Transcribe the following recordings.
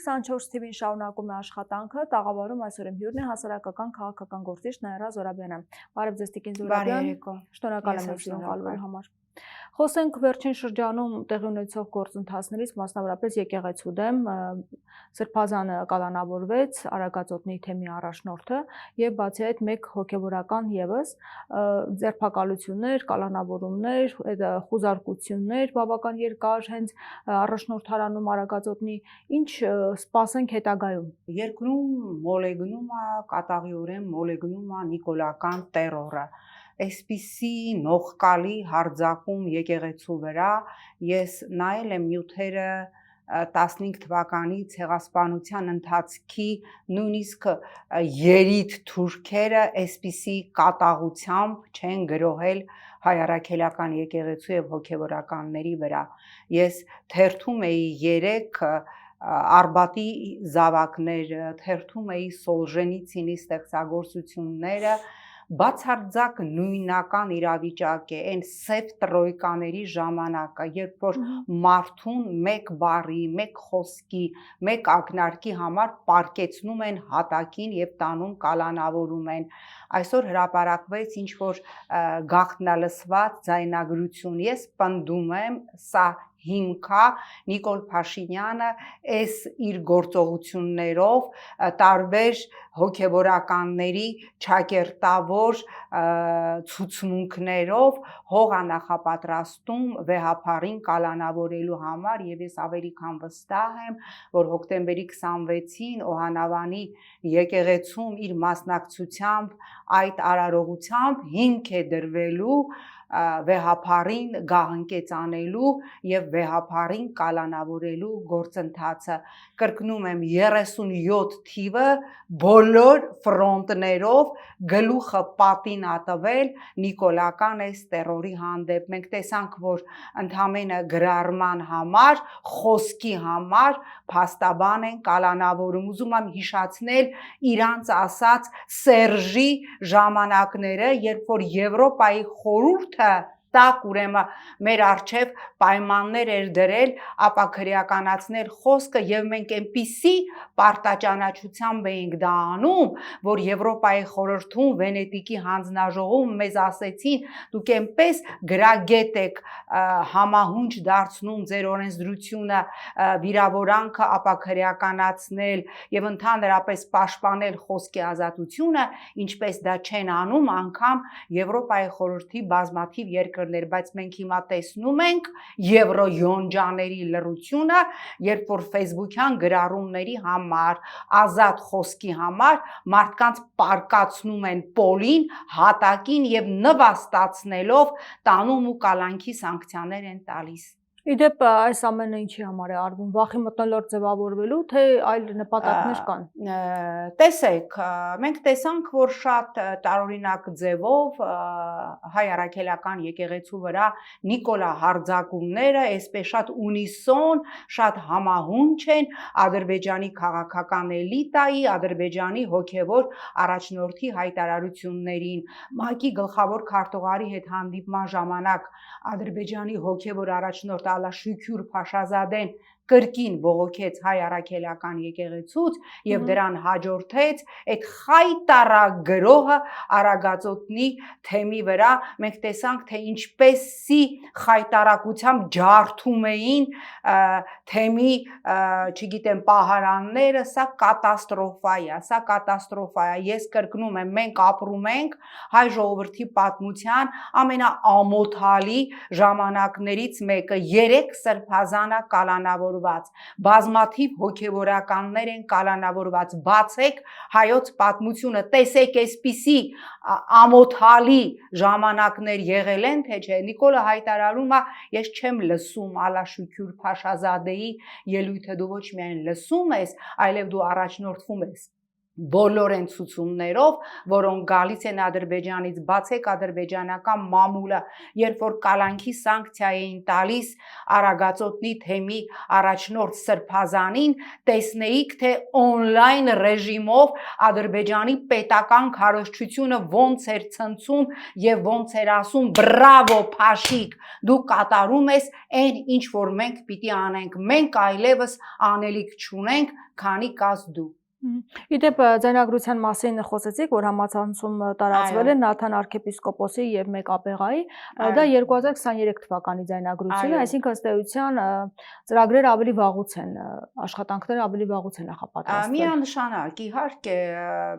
24 թիվին շարունակում է աշխատանքը, տաղավարում այսօր իմ հյուրն է հասարակական քաղաքական գործիչ Նաիրա Զորաբյանը։ Բարև ձեզ Տիկին Զորաբյան, շնորհակալ եմ ինձ հյուրընկալվելու համար։ Խոսենք վերջին շրջանում տեղի ունեցող գործընթացներից, մասնավորապես եկեղեցու դեմ Սրբազանը կալանավորվեց Արագածոտնի թեմի առաջնորդը եւ բացի այդ մեկ հոգեվորական եւս ձերբակալություններ, կալանավորումներ, խուզարկություններ բավական երկար հենց առաջնորդարանում Արագածոտնի, ինչ սպասենք հետագայում։ Երկրում մոլեգնում է կատաղիորեն մոլեգնում է նիկոլական տերորը։ Այսպիսի նողկալի հարձակում եկեղեցու վրա ես նայել եմ նյութերը 15 թվականի ցեղասպանության ընթացքի նույնիսկ երիտ թուրքերը այսպիսի կատաղությամբ չեն գրոհել հայ առաքելական եկեղեցու եւ հոգեվորականների վրա։ Ես թերթում էի 3 Արբատի զավակները, թերթում էի Սոլժենիցինի ստեղծագործությունները, բացարձակ նույնական իրավիճակ է, այն սև տրոյկաների ժամանակը, երբ որ մարդուն մեկ բառի, մեկ խոսքի, մեկ ակնարկի համար պարկեցնում են հատակին եւ տանում կալանավորում են։ Այսօր հրապարակվեց ինչ որ գաղտնալսված ձայնագրություն, ես պնդում եմ, սա հիմքա Նիկոլ Փաշինյանը այս իր գործողություններով տարբեր հոգեվորականների ճակերտավոր ցուցմունքներով հող է նախապատրաստում վեհափառին կալանավորելու համար եւ ես ավելի քան վստահ եմ, որ հոկտեմբերի 26-ին Օհանավանի եկեղեցում իր մասնակցությամբ այդ արարողությամբ հիմք է դրվելու վեհափառին գահընկեց անելու եւ վեհափառին կալանավորելու գործընթացը։ Կրկնում եմ 37 թիվը բոլոր ֆրոնտներով գլուխը պատին ա տվել նիկոլական այս տերորի հանդեպ։ Մենք տեսանք, որ ընդամենը գրառման համար, խոսքի համար փաստաբան են կալանավորում։ Ուզում եմ հիշացնել իրանց ասած Սերժի ժամանակները, երբ որ Եվրոպայի խորհուրդը տակ ուրեմն մեր արչև պայմաններ էր դրել ապաքրեականացնել խոսքը եւ մենք այնպիսի պարտաճանաչությամբ էինք դա անում, որ Եվրոպայի խորհրդում Վենետիկի հանձնաժողովում մեզ ասեցին դուք այնպես գրագետ եք համահունչ դարձնում ձեր օրենսդրությունը վիրավորանքը ապաքրեականացնել եւ ընդհանրապես պաշտպանել խոսքի ազատությունը, ինչպես դա չեն անում անգամ Եվրոպայի խորհրդի բազմաթիվ երկրներ, բայց մենք հիմա տեսնում ենք եվրոյոնջաների լռությունը, երբ որ ֆեյսբուքյան գրառումների համար, ազատ խոսքի համար մարդկանց պարկացնում են պոլին, հատակին եւ նվաստացնելով տանում ու կալանքի սանկցիաներ են տալիս։ Իդեպ այս ամենը ինչի համար է արվում, վախի մթնոլորտ ձևավորվելու, թե այլ նպատակներ կան։ Տեսեք, մենք տեսանք, որ շատ տարօրինակ ձևով հայ առաքելական եկեղեցու վրա Նիկոլա հարձակումները այսպես շատ ունիսոն, շատ համահունչ են Ադրբեջանի քաղաքական էլիտայի, Ադրբեջանի հոգևոր առաջնորդի հայտարարություններին։ ՄԱԿ-ի գլխավոր քարտուղարի հետ հանդիպման ժամանակ Ադրբեջանի հոգևոր առաջնորդ Ալաշուքյուր Փաշազադեն կրկին բողոքեց հայ առաքելական եկեղեցուց եւ դրան հաջորդեց այդ խայտարակ գրոհը Արագածոտնի թեմի վրա։ Մենք տեսանք, թե ինչպեսի խայտարակությամբ ջարդում էին թեմի, չգիտեմ, պահարանները, սա կատաստրոֆա է, սա կատաստրոֆա է։ Ես կրկնում եմ, մենք ապրում ենք հայ ժողովրդի պատմության ամենաամոթալի ժամանակներից մեկը, 3 սրբազան կալանավորված, բազմաթիվ հոգևորականներ են կալանավորված, բացեք հայոց պատմությունը, տեսեք այսպիսի ամոթալի ժամանակներ եղել են, թե չէ։ Նիկոլը հայտարարում է, ես չեմ լսում Ալաշուքյուր Փաշազադեի ելույթը, դու ոչ միայն լսում ես, այլև դու առաջնորդվում ես բոլոր են ցուցումներով, որոնք գալիս են Ադրբեջանից, բացեք ադրբեջանական մամուլը, երբ որ կալանքի սանկցիա էին տալիս Արագածոտնի թեմի առաջնորդ Սրբազանին, տեսնեիք, թե on-line ռեժիմով Ադրբեջանի պետական քարոզչությունը ոնց էր ցնցում եւ ոնց էր ասում բրավո Փաշիկ, դու կատարում ես այն ինչ որ մենք պիտի անենք, մենք այլևս անելիք չունենք, քանի կաս դու Իդեպ ձայնագրության մասին խոսեցիք, որ համացանցում տարածվել է Նաթան arczepiskoposi եւ մեկ ապեղայի, դա 2023 թվականի ձայնագրությունը, այսինքն ըստ էության ծրագրերը ավելի վաղուց են, աշխատանքները ավելի վաղուց են նախապատրաստվել։ Միանշանակ, իհարկե,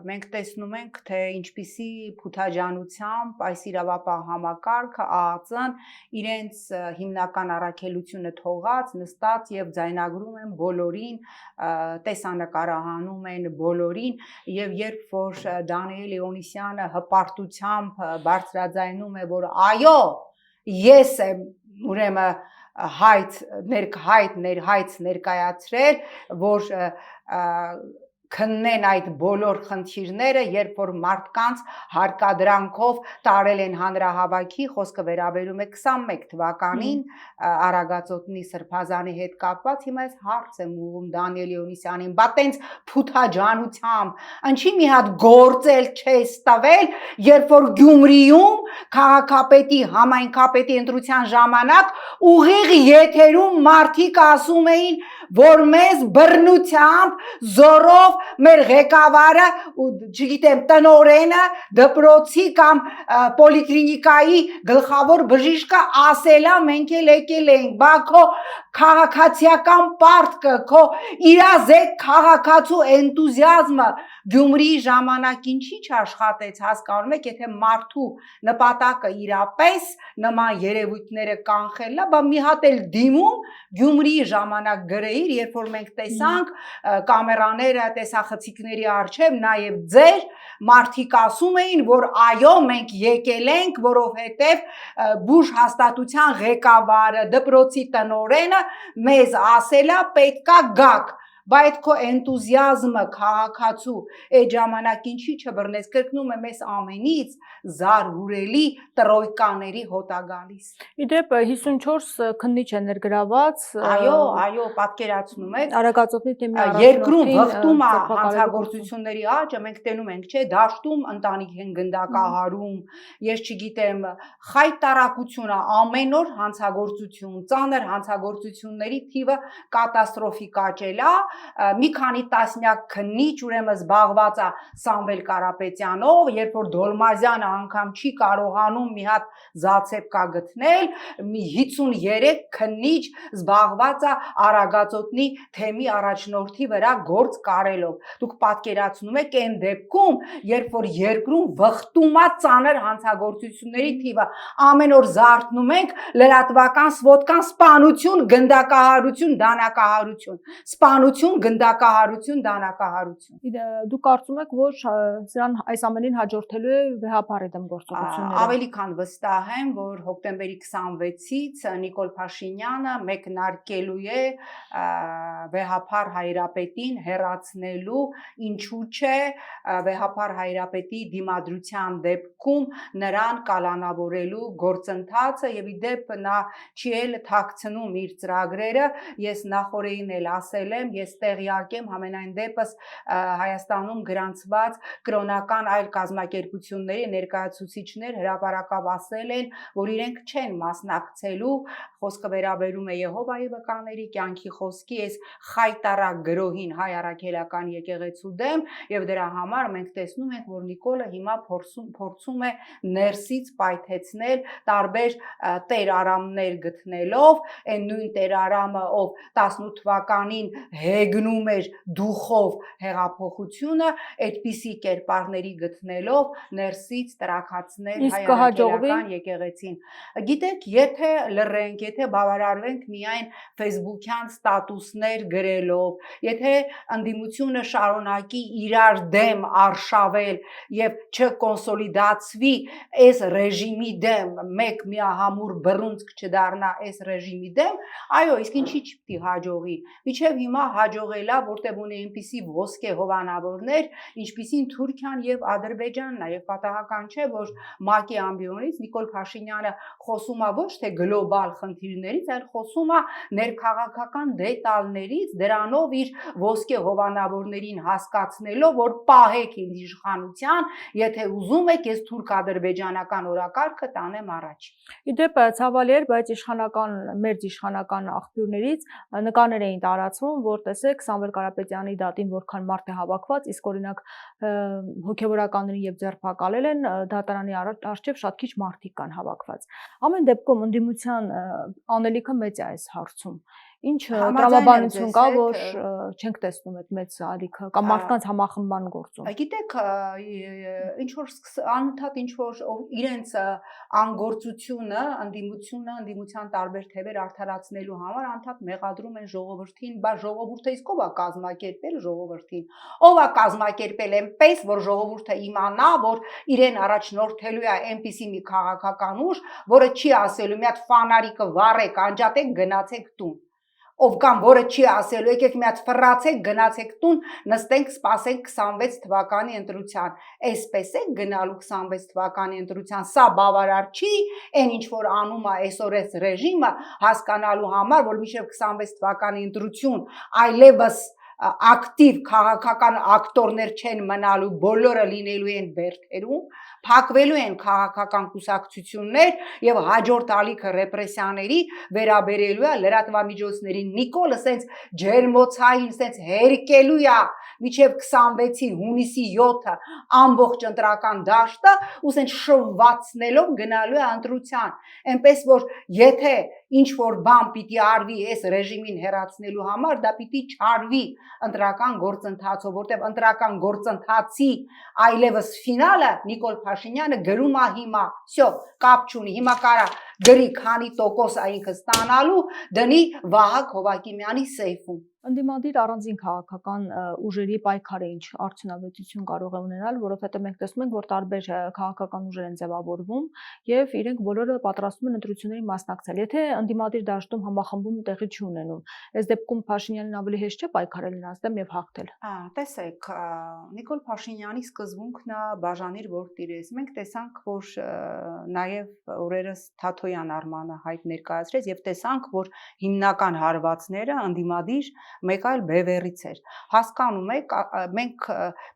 մենք տեսնում ենք, թե ինչպիսի փութաջանությամբ այս իրավապահ համակարգը ԱԱԾ-ն իրենց հիմնական առաքելությունը թողած, նստած եւ ձայնագրում են բոլորին, տեսանկարահանում են բոլորին եւ երբ որ Դանիել Լեոնիսյանը հպարտությամբ բարձրաձայնում է, որ այո, ես եմ ուրեմն հայց ներկայացրել, որ քննեն այդ բոլոր խնդիրները, երբ որ մարդկանց հարկադրանքով տարել են հանրահավաքի, խոսքը վերաբերում է 21 թվականին Արագածոտնի Սրբազանի հետ կապված, հիմա ես հարց եմ ուղղում Դանիել Լեոնիսյանին, բա տենց փութաջանությամբ, ինչի մի հատ գործել չես տվել, երբ որ Գյումրիում քաղաքապետի, համայնքապետի ընտրության ժամանակ ուղիղ եթերում մարդիկ ասում էին, որ մեզ բռնությամբ, զորով մեր ղեկավարը, չգիտեմ, տնօրենը, դպրոցի կամ պոլիկլինիկայի գլխավոր բժիշկը ասելա մենք էլ եկել ենք, բա քո քաղաքացիական պարտքը, քո իրազեկ քաղաքացու էնտուզիազմը Գյումրիի ժամանակ ինչի չաշխատեց, հասկանում եք, եթե մարդու նպատակը իրապես նման երևույթները կանխելն է, բա մի հատ էլ դիմում Գյումրիի ժամանակ գրեիր, երբ որ մենք տեսանք կամերաները տեսախցիկների առջև, նաև ձեր մարդիկ ասում էին, որ այո, մենք եկել ենք, որովհետև բուժ հաստատության ղեկավարը, դպրոցի տնօրենը մեզ ասելա պետքա գաք, բա այդ քո էնտուզիազմը քաղաքացու այդ ժամանակ ինչի չբռնես, կրկնում եմ, այս ամենից զարհուրելի տրոյկաների հոտ է գալիս։ Իդեպ 54 քննիչ է ներգրաված, այո, պատկերացնում եք, Արագածոտնի թեմի երկրում վխտում է հանցագործությունների աճը, մենք տենում ենք, չէ, դաշտում ընտանիք են գնդակահարում, ես չգիտեմ, խայտարակությունը, ամեն օր հանցագործություն, ծանր հանցագործությունների թիվը կատաստրոֆիկ աճել է, մի քանի տասնյակ քննիչ ուրեմն զբաղված է Սամվել Կարապետյանով, երբ որ Դոլմազյանը անգամ չի կարողանում մի հատ զացեպկա գտնել, մի 53 քննիչ զբաղված է Արագածոտնի թեմի առաջնորդի վրա գործ կարելով։ Դուք պատկերացնում եք այն դեպքում, երբ որ երկրում վխտում է ծանր հանցագործությունների թիվը, ամեն օր զարթնում ենք լրատվական սվոդկան սպանություն, գնդակահարություն, դանակահարություն, սպանություն, գնդակահարություն, դանակահարություն։ Դուք կարծում եք, որ սրան այս ամենին հաջորդելու է վեհապարի դեմ գործողությունները։ Ավելի քան վստահ եմ, որ հոկտեմբերի 26-ից Նիկոլ Փաշինյանը մեկնարկելու է վեհապար Հայրապետին հեռացնելու, ինչու՞ չէ, վեհապար Հայրապետի դիմադրության դեպքում նրան կալանավորելու գործընթացը եւ իդեպ նա չի էլ թաքցնում իր ծրագրերը, ես նախորդին էլ ասել եմ, ես տեղյակ եմ, համենայն դեպս Հայաստանում գրանցված կրոնական այլ կազմակերպությունների ներկայացուցիչներ հրապարակավ ասել են, որ իրենք չեն մասնակցելու, խոսքը վերաբերում է Եհովայի վկաների կյանքի խոսքի այս խայտարակ գրոհին հայ առաքելական եկեղեցու դեմ եւ դրա համար մենք տեսնում ենք, որ Նիկոլը հիմա փորձում է ներսից պայթեցնել տարբեր տերարամներ գտնելով, այն նույն տերարամը, ով 18 թվականին հեգնում էր դուխով հեղափոխությունը, այդպիսի կերպարների գտնելով ներսից տրաքացնել հայ առաքելական եկեղեցին։ Գիտեք, եթե լռենք, եթե բավարարվենք միայն Facebook-յան ստատուսներ գրելով, եթե ընդդիմությունը շարունակի իրար դեմ արշավել եւ չկոնսոլիդացվի այս ռեժիմի դեմ, մեկ միահամուռ բռունցք չդառնա այս ռեժիմի դեմ, այո, իսկ ինչի՞ չպիտի հաջողի։ Միջև հիմա հաջողել է, որտեղ ունի այնպիսի ոսկե հովանավորներ, ինչպիսին Թուրքիան եւ Ադրբեջանն է, եւ պատահական չէ, որ ՄԱԿ-ի ամբիոնից Նիկոլ Փաշինյանը խոսում է ոչ թե գլոբալ խնդիրներից, այլ խոսում է ներքաղաքական դետալներից, դրանով իր ոսկե հովանավորներին հասկացնելով, որ պահեք ինձ իշխանության, եթե ուզում եք, ես թուրք-ադրբեջանական օրակարգը տանեմ առաջ։ Իդեպ ցավալի էր, բայց մեր իշխանական աղբյուրներից նկարներ էին տարածվում, որ տեսեք Սամվել Կարապետյանի դատին որքան մարդ է հավաքված, իսկ օրինակ հոգևորականներին եւ ձերբակալել են դատարանի առջև շատ քիչ մարդիկ կան հավաքված։ Ամեն դեպքում ընդդիմության անելիքը մեծ է այս հարցում։ Ինչ տրամաբանություն կա, որ չենք տեսնում այդ մեծ ալիքը կամ մարդկանց համախմբման գործում։ Գիտեք, ինչ որ անընդհատ ինչ որ իրենց անգործությունը, ընդդիմության տարբեր թևեր արդարացնելու համար անընդհատ մեղադրում են ժողովրդին, բա ժողովուրդը իսկ ով է կազմակերպել ժողովրդին։ Ով է կազմակերպել այնպես, որ ժողովուրդը իմանա, որ իրեն առաջնորդելու է այնպիսի մի քաղաքական ուժ, որը չի ասելու մի հատ ֆանարիկը վառեք, անջատեք, գնացեք տուն։ Ով կամ որը չի ասելու եկեք մի հատ ֆռացեք, գնացեք տուն, նստենք, սպասենք 26 թվականի ընտրության։ Այսպես է գնալու 26 թվականի ընտրության, սա բավարար չի, այն ինչ որ անում է այսօր այս ռեժիմը հասկանալու համար, որ մինչև 26 թվականի ընտրություն այլևս ակտիվ քաղաքական ակտորներ չեն մնալու, բոլորը լինելու են բերդերում, փակվելու են քաղաքական կուսակցություններ եւ հաջորդ ալիքը ռեպրեսիաների վերաբերելու է լրատվամիջոցների։ Նիկոլը սենց ջերմոցային սենց հերկելու է մինչև 26-ի հունիսի 7-ը ամբողջ ընտրական դաշտը ու սենց շվացնելով գնալու է ընտրության։ Այնպես որ եթե ինչ որ բան պիտի արվի այս ռեժիմին հեռացնելու համար, դա պիտի չարվի ընտրական գործընթացով, որտեղ ընտրական գործընթացի այլևս ֆինալը Նիկոլ Փաշինյանը գրում է հիմա, всё, կապ չունի, հիմա կարա գրի քանի տոկոս է ինքը ստանալու, դնի Վահագ Հովակիմյանի սեյֆում։ Ընդդիմադիր առանձին քաղաքական ուժերի պայքարը ինչ արդյունավետություն կարող է ունենալ, որովհետև մենք տեսնում ենք, որ տարբեր քաղաքական ուժեր են ձևավորվում եւ իրենք բոլորը պատրաստվում են ընտրություններին մասնակցել։ Եթե ընդդիմադիր դաշտում համախմբում տեղի չի ունենում, այս դեպքում Փաշինյանին ավելի հեշտ չէ պայքարել նրանց դեմ եւ հաղթել։ Տեսեք, Նիկոլ Փաշինյանի սկզբունքն է բաժանիր որ տիրես։ Մենք տեսանք, որ նաեւ օրերս Թաթոյան Արմանը հայտ ներկայացրեց եւ տեսանք, որ հիմնական հարվածները ընդդիմադիր մեկ այլ բևեռից էր։ Հասկանում եք, մենք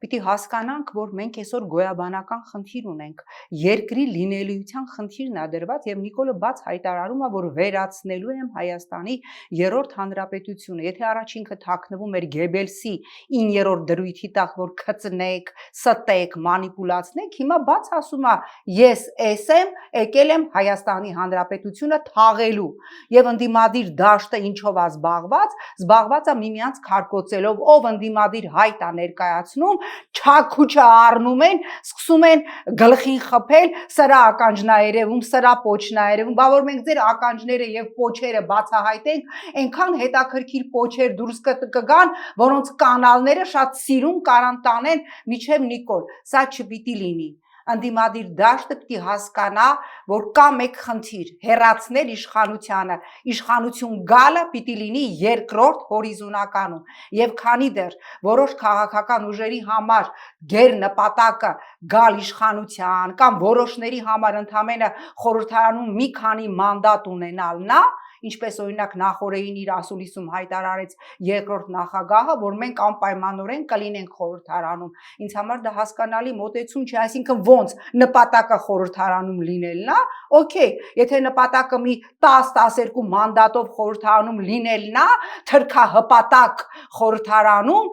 պիտի հասկանանք, որ մենք այսօր գոյաբանական խնդիր ունենք։ Երկրի լինելիության խնդիրն է դրված եւ Նիկոլը բաց հայտարարում է, որ վերացնելու եմ Հայաստանի երրորդ հանրապետությունը։ Եթե առաջինքը թաքնվում էր Գեբելսի 9-րդ դրույթի տակ, որ քծնեք, ստեք, մանիպուլացնեք, հիմա բաց ասում է, ես էս եմ, եկել եմ Հայաստանի հանրապետությունը թաղելու։ Եվ ընդդիմադիր դաշտը ինչով է զբաղված է միմյանց քարկոծելով, ով ընդդիմադիր հայտ է ներկայացնում, չաքուչը առնում են, սկսում են գլխին խփել, սրա ականջնա երևում, սրա պոչնա երևում, բա որ մենք ձեր ականջները եւ պոչերը բացահայտենք, այնքան հետաքրքիր պոչեր դուրս կգան, որոնց կանալները շատ սիրուն կարան տանեն միջև Նիկոլ, սա չպիտի լինի։ Ընդդիմադիր դաշտը պիտի հասկանա, որ կա մեկ խնդիր՝ հեռացնել իշխանությանը։ Իշխանություն գալը պիտի լինի երկրորդ հորիզոնականում։ Եվ քանի դեռ որոշ քաղաքական ուժերի համար գեր նպատակը գալ իշխանության կամ որոշների համար ընդամենը խորհրդարանում մի քանի մանդատ ունենալն է, ինչպես օրինակ նախորդին իր ասուլիսում հայտարարեց երկրորդ նախագահը, որ մենք անպայմանորեն կլինենք խորհրդարանում։ Ինձ համար դա հասկանալի մոտեցում չէ, այսինքն ոնց նպատակը խորհրդարանում լինելն է, օքեյ, եթե նպատակը մի 10-12 մանդատով խորհրդարանում լինելն է, թրքահպատակ խորհրդարանում,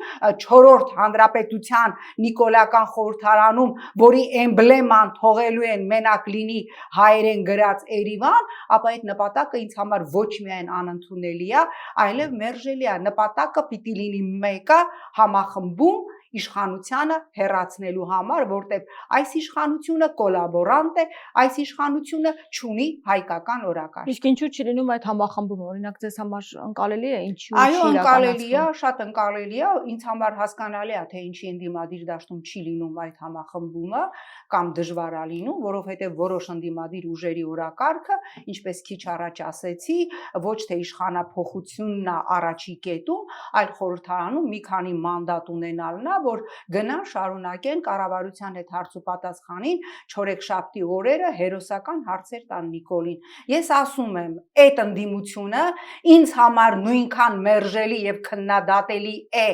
4-րդ հանրապետության նիկոլական խորհրդարանում, որի էմբլեման թողելու են մենակ լինի հայերեն գրած Երևան, ապա այդ նպատակը ինձ համար ոչ միայն անընդունելի է, այլև մերժելի է։ Նպատակը պիտի լինի մեկը՝ համախմբում իշխանությանը հեռացնելու համար, որտեղ այս իշխանությունը կոլաբորանտ է, այս իշխանությունը չունի հայկական օրակարգ։ Իսկ ինչու չի լինում այդ համախմբումը, օրինակ ձեզ համար ընկալելի է, ինչու Այո, ընկալելի է, շատ ընկալելի է, ինձ համար հասկանալի է, թե ինչի ընդդիմադիր դաշտում չի լինում այդ համախմբումը կամ դժվար է լինում, որովհետև որոշ ընդդիմադիր ուժերի օրակարգը, ինչպես քիչ առաջ ասեցի, ոչ թե իշխանափոխությունն է առաջի կետում, այլ խորհրդարանում մի քանի մանդատ ունենալն է, որ գնան շարունակեն կառավարության հետ հարց ու պատասխանին չորեքշաբթի օրերը հերոսական հարցեր տան Նիկոլին։ Ես ասում եմ, այդ ընդդիմությունը ինձ համար նույնքան մերժելի եւ քննադատելի է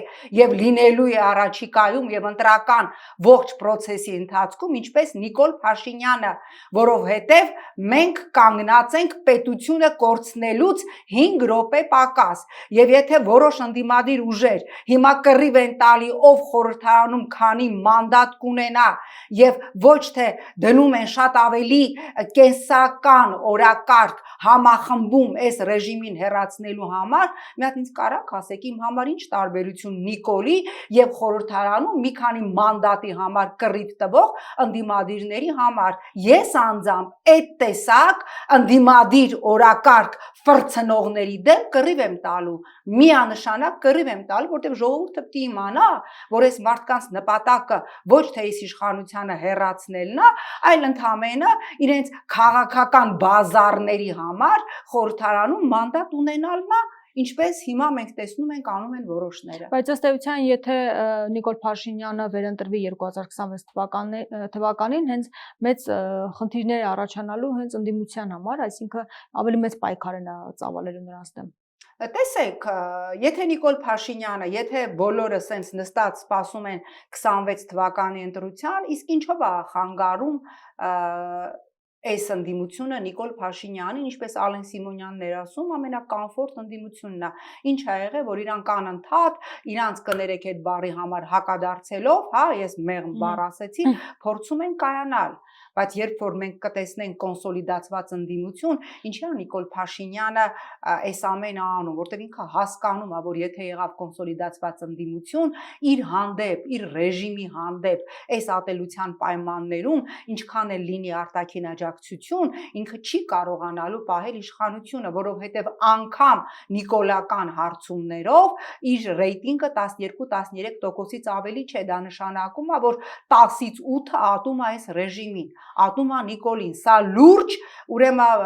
եւ լինելու է առաջիկայում եւ ընտրական ողջ process-ի ընթացքում, ինչպես Նիկոլ Փաշինյանը, որովհետեւ մենք կանգնած ենք պետությունը կորցնելուց 5 րոպե պակաս եւ եթե որոշ ընդդիմադիր ուժեր հիմա կռիվ են տալի ով խորհրդարանում քանի մանդատ կունենա եւ ոչ թե դնում են շատ ավելի կենսական օրակարգ համախմբում այս ռեժիմին հեռացնելու համար, մի հատ ինձ կարաք ասեք, իմ համար ինչ տարբերություն Նիկոլի եւ խորհրդարանում մի քանի մանդատի համար կռիվ տվող ընդդիմադիրների համար։ Ես անձամբ այդ տեսակ ընդդիմադիր օրակարգ ֆրցնողների դեմ կռիվ եմ տալու, միանշանակ կռիվ եմ տալու, որտեղ ժողովուրդը պիտի իմանա, որ այս մարդկանց նպատակը ոչ թե այս իշխանությանը հեռացնելն է, այլ ընդամենը իրենց քաղաքական բազարների համար խորհրդարանում մանդատ ունենալն է, ինչպես հիմա մենք տեսնում ենք անում են որոշները։ Բայց ըստ էության, եթե Նիկոլ Փաշինյանը վերընտրվի 2026 թվականին, հենց մեծ խնդիրներ առաջանալու հենց ընդդիմության համար, այսինքն ավելի մեծ պայքար է նա ծավալելու նրանց դեմ։ Տեսեք, եթե Նիկոլ Փաշինյանը, եթե բոլորը սենց նստած սպասում են 26 թվականի ընտրության, իսկ ինչով է խանգարում այս ընդդիմությունը Նիկոլ Փաշինյանին, ինչպես Ալեն Սիմոնյանն էր ասում, ամենակոմֆորտ ընդդիմությունն է։ Ինչ ա եղել, որ իրանք անընդհատ իրանց կներեք այդ բառի համար հակադարձելով, հա, ես մեղմ բառ ասեցի, փորձում են կայանալ։ Բայց երբ որ մենք կտեսնենք կոնսոլիդացված ընդդիմություն, ինչի՞ է Նիկոլ Փաշինյանը այս ամենը անում, որտեղ ինքը հասկանում է, որ եթե եղավ կոնսոլիդացված ընդդիմություն, իր հանդեպ, իր ռեժիմի հանդեպ, այս ատելության պայմաններում, ինչքան էլ լինի արտաքին աջակցություն, ինքը չի կարողանալու պահել իշխանությունը, որովհետև անգամ նիկոլական հարցումներով իր ռեյտինգը 12-13%-ից ավելի չէ, դա նշանակում է, որ 10-ից 8-ը ատում է այս ռեժիմին, ատում է Նիկոլին, սա լուրջ, ուրեմն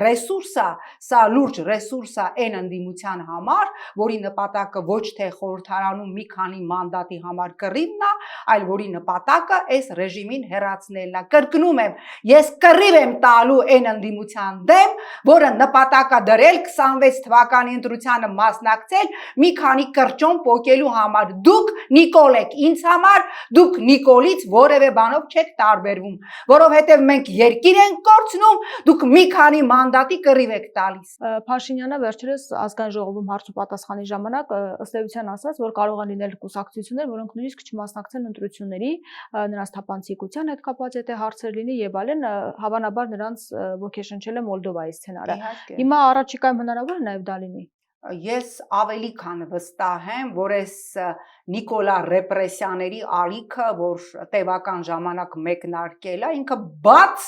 ռեսուրս է, սա լուրջ ռեսուրս է այն ընդդիմության համար, որի նպատակը ոչ թե խորհրդարանում մի քանի մանդատի համար կռիվն է, այլ որի նպատակը այս ռեժիմին հեռացնելն է։ Կրկնում եմ, ես կռիվ եմ տալու այն ընդդիմության դեմ, որը նպատակ է դրել 26 թվականի ընտրությանը մասնակցել մի քանի կրճոն պոկելու համար։ Դուք Նիկոլ եք ինձ համար, դուք Նիկոլից որևէ բանով չեք տարբերվում, որովհետև մենք երկիր ենք կորցնում, դուք մի քանի մանդատի կռիվ եք տալիս։ Փաշինյանը վերջերս ազգային ժողովում հարց ու պատասխանի ժամանակ ըստ էության ասաց, որ կարող են լինել կուսակցություններ, որոնք նույնիսկ չմասնակցեն ընտրությունների, նրանց թափանցիկության հետ կապված եթե հարցեր լինի եւ այլն, հավանաբար նրանց ոգեշնչել է Մոլդովայի սցենարը։ Հիմա առաջիկայում հնարավոր է նաեւ դա լինի։ Ես ավելի քան վստահ եմ, որ այս Նիկոլա ռեպրեսիաների ալիքը, որ տևական ժամանակ մեկնարկել է, ինքը բաց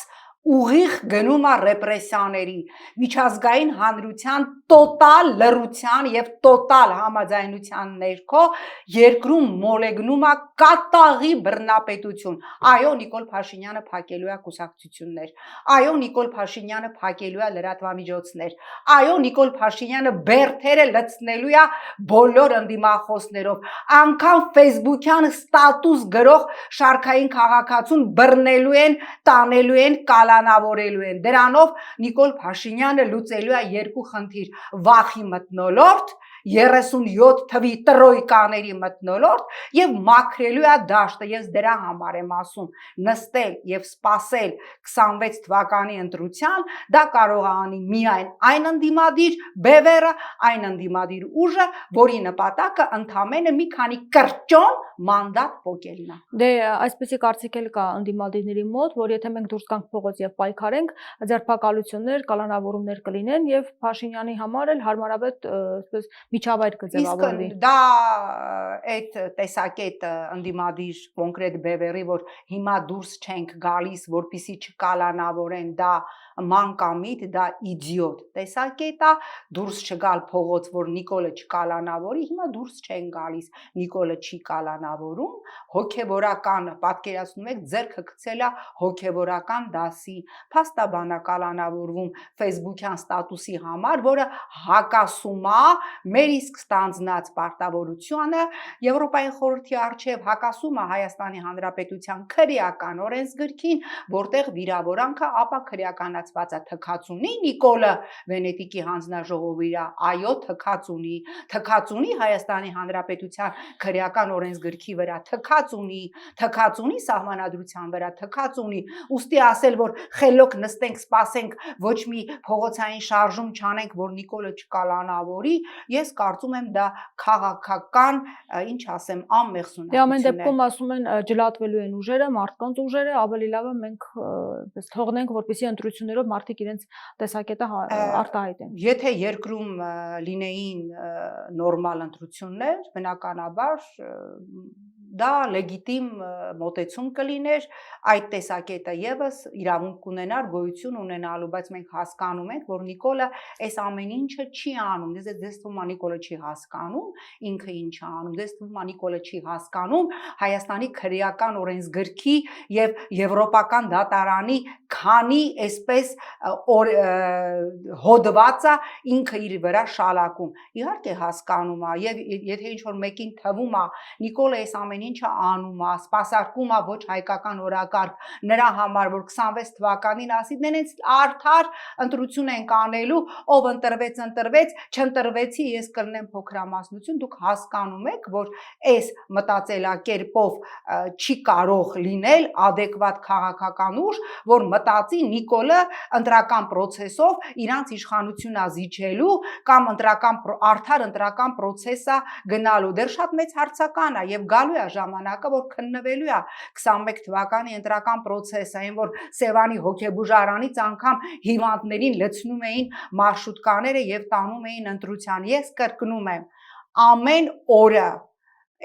ուղիղ գնում է ռեպրեսիաների, միջազգային հանրության տոտալ լռության եւ տոտալ համաձայնության ներքո երկրում մոլեգնում է կատաղի բռնապետություն։ Այո, Նիկոլ Փաշինյանը փակելու է կուսակցություններ։ Այո, Նիկոլ Փաշինյանը փակելու է լրատվամիջոցներ։ Այո, Նիկոլ Փաշինյանը բերթերը լցնելու է բոլոր ընդդիմախոսներով։ Անգամ Facebook-յան ստատուս գրող շարքային քաղաքացուն բռնելու են, տանելու են, կալանավորելու են։ Դրանով Նիկոլ Փաշինյանը լուծելու է երկու խնդիր՝ վախի մթնոլորտ, 37 թվի տրոյկաների մթնոլորտ եւ մաքրելու է դաշտը։ Ես դրա համար եմ ասում, նստել եւ սպասել 26 թվականի ընտրության, դա կարող է անի միայն այն ընդդիմադիր բևերը, այն ընդդիմադիր ուժը, որի նպատակը ընդամենը մի քանի կրճոն մանդատ պոկելն է։ Դե այսպեսի կարծիք էլ կա ընդդիմադիրների մոտ, որ եթե մենք դուրս գանք փողոց եւ պայքարենք, ձերբակալություններ, կալանավորումներ կլինեն եւ Փաշինյանի համար էլ հարմարավետ այսպես միջավայր կձևավորվի։ Իսկ դա այդ տեսակետը ընդդիմադիր կոնկրետ բևերի, որ հիմա դուրս չենք գալիս, որպիսի չկալանավորեն, դա մանկամիտ, դա իդիոտ տեսակետ է, դուրս չգալ փողոց, որ Նիկոլը չկալանավորի, հիմա դուրս չեն գալիս, Նիկոլը չի կալանավորում, հոգևորական, պատկերացնում եք, ձեռքը գցել է հոգևորական դասի, փաստաբան է կալանավորվում Facebook-յան ստատուսի համար, որը հակասում է մեր իսկ ստանձնած պարտավորությունը Եվրոպայի խորհրդի առջև, հակասում է Հայաստանի Հանրապետության քրեական օրենսգրքին, որտեղ վիրավորանքը ապա քրեականացված է թքածունի Նիկոլը Վենետիկի հանձնաժողովի է, այո, թքածունի Հայաստանի Հանրապետության քրեական օրենսգրքի վրա, թքածունի սահմանադրության վրա, թքածունի, ուստի ասել, որ խելոք նստենք, սպասենք, ոչ մի փողոցային շարժում չանենք, որ Նիկոլը չկալանավորի, ես կարծում եմ դա քաղաքական, ինչ ասեմ, անմեղսունակություն է։ Դե ամեն դեպքում ասում են ջլատվելու են ուժերը, մարդկանց ուժերը, ավելի լավ է մենք թողնենք, որպեսզի ընտրություններով մարդիկ իրենց տեսակետը արտահայտեն։ Եթե երկրում լինեին նորմալ ընտրություններ, բնականաբար դա լեգիտիմ մոտեցում կլիներ, այդ տեսակետը եւս իրավունք կունենար, գոյություն ունենալու, բայց մենք հասկանում ենք, որ Նիկոլը այս ամեն ինչը չի անում։ Դες թվում է Նիկոլը չի հասկանում, ինքը ինչ է անում, դες թվում է Նիկոլը չի հասկանում Հայաստանի քրեական օրենսգրքի եւ եվրոպական դատարանի քանի այսպես հոդվածը ինքը իր վրա շալակում։ Իհարկե հասկանում է եւ եթե ինչ որ մեկին թվում է Նիկոլը այս ամեն ինչը անում է, սպասարկում է ոչ հայկական օրակարգ նրա համար, որ 26 թվականին ասի դենից արդար ընտրություն ենք անելու, ով ընտրվեց, չընտրվեցի, ես կլնեմ փոքրամասնություն, դուք հասկանում եք, որ այս մտածելակերպով չի կարող լինել adekvat քաղաքական ուժ, որ մտածի Նիկոլը ընտրական process-ով իրանց իշխանությունն զիջելու կամ արդար ընտրական process-ը գնալու։ Դեռ շատ մեծ հարցական է եւ գալու է ժամանակը, որ քննվելու է 21 թվականի ընտրական process-ը, այն որ Սևանի հոգեբուժարանից անգամ հիվանդներին լցնում էին մարշրուտկաները եւ տանում էին ընտրության։ Ես կրկնում եմ, ամեն օրը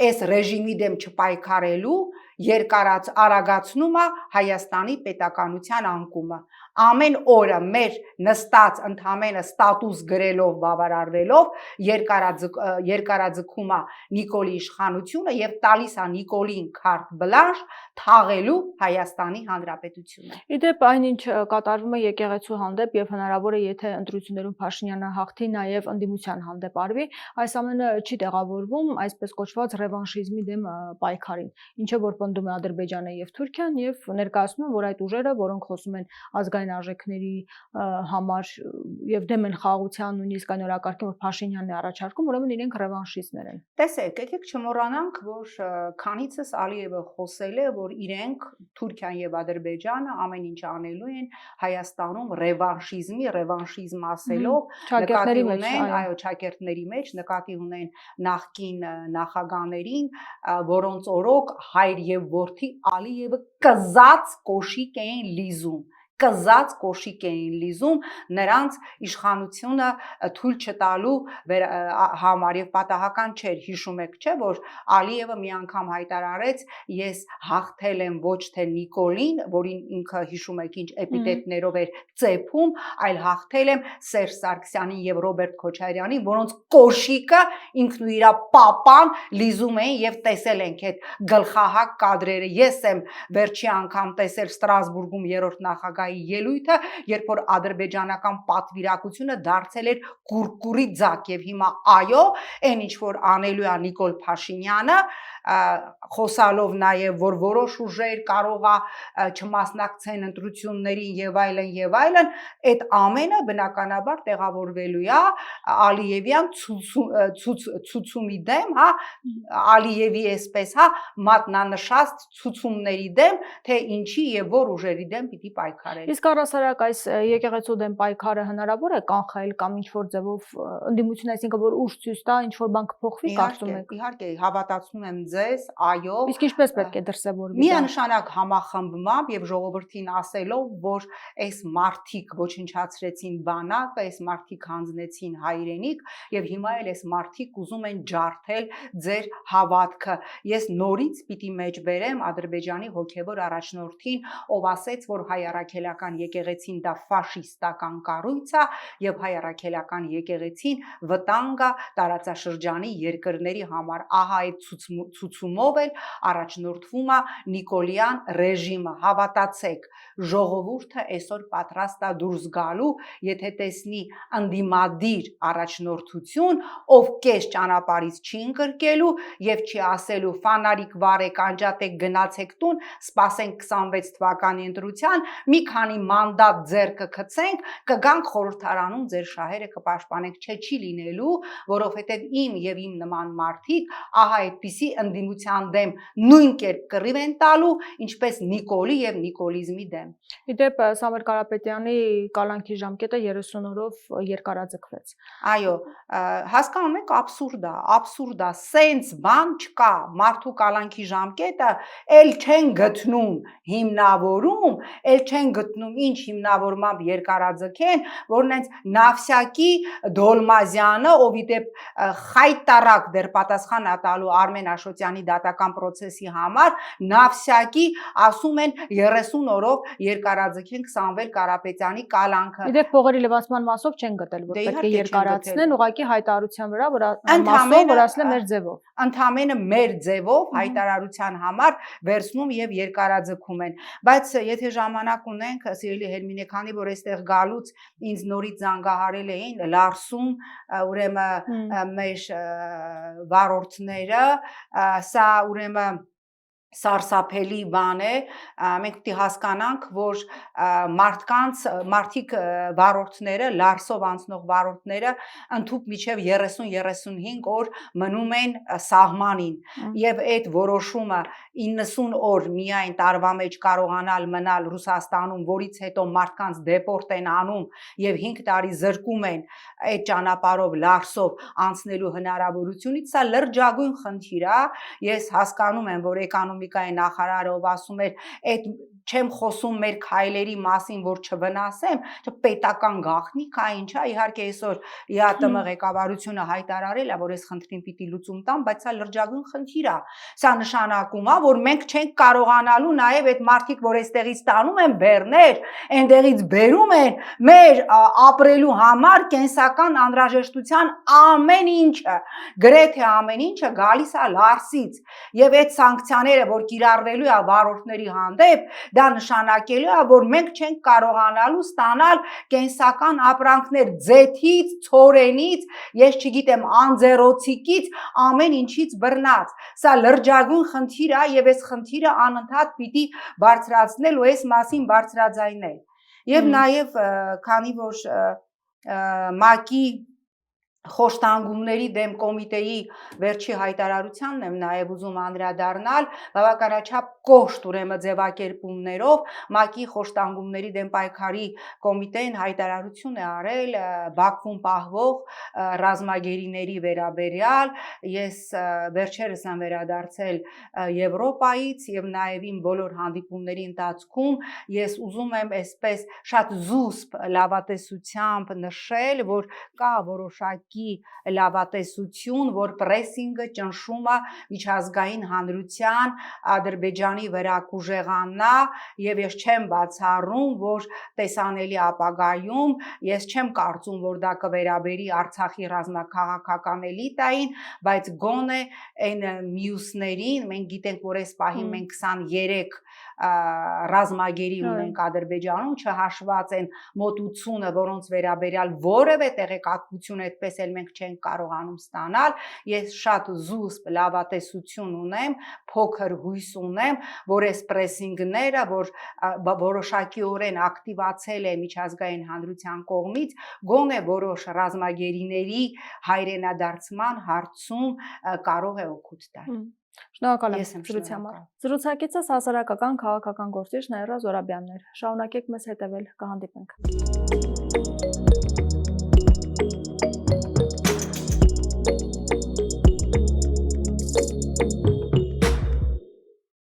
այս ռեժիմի դեմ չպայքարելու արագացնում է Հայաստանի պետականության անկումը։ Ամեն օրը մեր նստած ընդամենը ստատուս գրելով, բավարարվելով երկարաձգում է Նիկոլի իշխանությունը եւ տալիս է Նիկոլին քարտ բլանշ թաղելու Հայաստանի Հանրապետությունը։ Իդեպ այնինչ կատարվում է եկեղեցու հանդեպ եւ հնարավոր է եթե ընտրություններում Փաշինյանը հաղթի նաեւ ընդդիմության հանդեպ արվի, այս ամենը չի տեղավորվում այսպես կոչված ռևանշիզմի դեմ պայքարին, ինչը որ պնդում է Ադրբեջանը եւ Թուրքիան եւ ներկայացնում են, որ այդ ուժերը, որոնք խոսում են ազգային արժեքների համար եւ դեմ են խաղաղության, նույնիսկ այն օրակարգին, որ Փաշինյանն է առաջարկում, ուրեմն իրենք ռևանշիստներ են։ Տեսեք, եկեք չմոռանանք, որ քանիցս Ալիևը խոսել է, որ իրենք Թուրքիան եւ Ադրբեջանը ամեն ինչ անելու են Հայաստանում ռևանշիզմ ասելով, նկատի ունեն, այո, ճակերտների մեջ նկատի ունեն նախկին նախագաներին, որոնց օրոք հայր եւ որդի Ալիևը կզած կոշիկ էին լիզում նրանց իշխանությունը թույլ չտալու համար եւ պատահական չէր, հիշում եք, չէ, որ Ալիևը մի անգամ հայտարարեց, ես հաղթել եմ ոչ թե Նիկոլին, որին ինքը հիշում եք ինչ էպիտետներով էր ծեփում, այլ հաղթել եմ Սերժ Սարգսյանին եւ Ռոբերտ Քոչարյանին, որոնց կոշիկը ինքն ու իր պապան լիզում էին եւ տեսել ենք այդ գլխահակ կադրերը։ Ես եմ վերջի անգամ տեսել Ստրասբուրգում 3-րդ նախագահի ելույթը, երբ որ ադրբեջանական պատվիրակությունը դարձել էր կուրկուրի ձակ եւ հիմա այո, այն ինչ որ անելու է Նիկոլ Փաշինյանը, խոսալով նաեւ որ որոշ ուժեր կարող է չմասնակցեն ընտրություններին եւ այլն, այդ ամենը բնականաբար տեղավորվելու է Ալիևյան ցուցումի դեմ, հա, Ալիևի այսպես, հա, մատնանշած ցուցումների դեմ, թե ինչի եւ որ ուժերի դեմ պիտի պայքարեն։ արել։ Իսկ առասարակ այս եկեղեցու դեմ պայքարը հնարավոր է կանխել կամ ինչ-որ ձևով ընդդիմություն, այսինքն որ ուժ ցույց տա, ինչ-որ բան կփոխվի, կարծում եք։ Իհարկե, հավատացնում եմ ձեզ, այո։ Իսկ ինչպես պետք է դրսևորվի դա։ Միանշանակ համախմբմամբ եւ ժողովրդին ասելով, որ այս մարդիկ ոչնչացրեցին բանակը, այս մարդիկ հանձնեցին հայրենիք եւ հիմա էլ այս մարդիկ ուզում են ջարդել ձեր հավատքը։ Ես նորից պիտի մեջ բերեմ Ադրբեջանի հոգեվոր առաջնորդին, ով ասեց, որ հայ առաքելական եկեղեցին դա ֆաշիստական կառույց է եւ հայ առաքելական եկեղեցին վտանգ է տարածաշրջանի երկրների համար։ Ահա այդ ցուցումով էլ առաջնորդվում է Նիկոլյան ռեժիմը։ Հավատացեք, ժողովուրդը այսօր պատրաստ է դուրս գալու, եթե տեսնի ընդդիմադիր առաջնորդություն, ով կես ճանապարհից չի ընկրկելու եւ չի ասելու ֆանարիկ վարեք, անջատեք, գնացեք տուն, սպասենք 26 թվականի ընտրության, մի քանի մանդատ ձեռքը գցենք, կգանք խորհրդարանում ձեր շահերը կպաշտպանենք, չի լինելու, որովհետեւ իմ եւ իմ նման մարդիկ ահա այդպիսի ընդդիմության դեմ նույն կերպ կռիվ են տալու, ինչպես Նիկոլի եւ Նիկոլիզմի դեմ։ Իդեպ Սամվել Կարապետյանի կալանքի ժամկետը 30 օրով երկարաձգվեց։ Այո, հասկանում եք, absurd է, սենց բան չկա, մարդու կալանքի ժամկետը էլ չեն գտնում հիմնավորում, էլ չեն գտնում ինչ հիմնավորմամբ երկարաձգեն, որ նենց Նավսյակի Դոլմազյանը, ով իդեպ խայտարակ դեր պատասխան տալու Արմեն Աշոտյանի դատական process-ի համար, Նավսյակի ասում են 30 օրով երկարաձգենք Սամվել Կարապետյանի կալանքը։ Իդեպ փողերի լվացման մասով չեն գտել, որ պետք է երկարացնեն, ուղղակի հայտարարության վրա, որ մասով որ ասել է մեր ձևով։ Ընդամենը մեր ձևով հայտարարության համար վերցնում եւ երկարաձգում են, բայց եթե ժամանակ ունենք, սիրելի Հերմինե, քանի որ այստեղ գալուց ինձ նորից զանգահարել էին Լարսում, ուրեմն մեր վարորդները, սա ուրեմն սարսափելի բան է, մենք պետք է հասկանանք, որ մարդիկ վարորդները, Լարսով անցնող վարորդները ընդհուպ միջև 30-35 օր մնում են սահմանին եւ այդ որոշումը 90 օր միայն տարվա մեջ կարողանալ մնալ Ռուսաստանում, որից հետո մարդկանց դեպորտ են անում եւ 5 տարի զրկում են այդ ճանապարհով Լարսով անցնելու հնարավորությունից, սա լրջագույն խնդիր է։ Ես հասկանում եմ, որ էկոնոմիկայի նախարարը ով ասում էր, այդ չեմ խոսում մեր քայլերի մասին, որ չվնասեմ, պետական գաղտնիք է, ինչ է, իհարկե այսօր ԵԱՏՄ ղեկավարությունը հայտարարել է, որ այս խնդրին պիտի լուծում տան, բայց սա լրջագույն խնդիր է։ Սա նշանակում է, որ մենք չենք կարողանալու նաև այդ մարդիկ, որ այստեղից տանում են բեռներ, այնտեղից բերում են մեր ապրելու համար կենսական անհրաժեշտության ամեն ինչը, գրեթե ամեն ինչը գալիս է Լարսից, եւ այդ սանկցիաները, որ կիրառվելու է վարորդների հանդեպ, դա նշանակելու է, որ մենք չենք կարողանալու ստանալ կենսական ապրանքներ ձեթից, ցորենից, ես չգիտեմ, անձեռոցիկից, ամեն ինչից բռնած։ Սա լրջագույն խնդիր է եւ այս խնդիրը անընդհատ պիտի բարձրացնել ու այս մասին բարձրաձայնել։ Եվ նաեւ քանի որ ՄԱԿ-ի խոշտանգումների դեմ կոմիտեի վերջի հայտարարությանն եմ նաև ուզում անդրադառնալ, բավականաչափ կոշտ ուրեմն ձևակերպումներով ՄԱԿ-ի խոշտանգումների դեմ պայքարի կոմիտեն հայտարարություն է արել Բաքվում պահվող ռազմագերիների վերաբերյալ։ Ես վերջերս եմ վերադարձել Եվրոպայից եւ նաև իմ բոլոր հանդիպումների ընթացքում ես ուզում եմ այսպես շատ զուսպ լավատեսությամբ նշել, որ կա որոշակի լավատեսություն, որ պրեսինգը, ճնշումը միջազգային հանրության Ադրբեջանի վրա կուժեղանա եւ ես չեմ բացառում, որ տեսանելի ապագայում ես չեմ կարծում, որ դա կվերաբերի Արցախի ռազմաքաղաքական էլիտային, բայց գոնե այն մյուսներին, մենք գիտենք, որ այս պահին մենք 23 ռազմագերի ունենք Ադրբեջանում, չհաշված են մոտ 80-ը, որոնց վերաբերյալ որևէ տեղեկատվություն այդպես էլ մենք չենք կարողանում ստանալ։ Ես շատ զուսպ լավատեսություն ունեմ, փոքր հույս ունեմ, որ այս պրեսինգները, որ որոշակիորեն ակտիվացել է միջազգային հանրության կողմից, գոնե որոշ ռազմագերիների հայրենադարձման հարցում կարող է օգուտ տալ։ Շնորհակալ եմ Ես եմ զրույցի համար։ շնորհակալ։ Զրուցակիցս հասարակական քաղաքական գործիչ Նաիրա Զորաբյանն էր։ Շարունակեք մեզ հետևել, կհանդիպենք։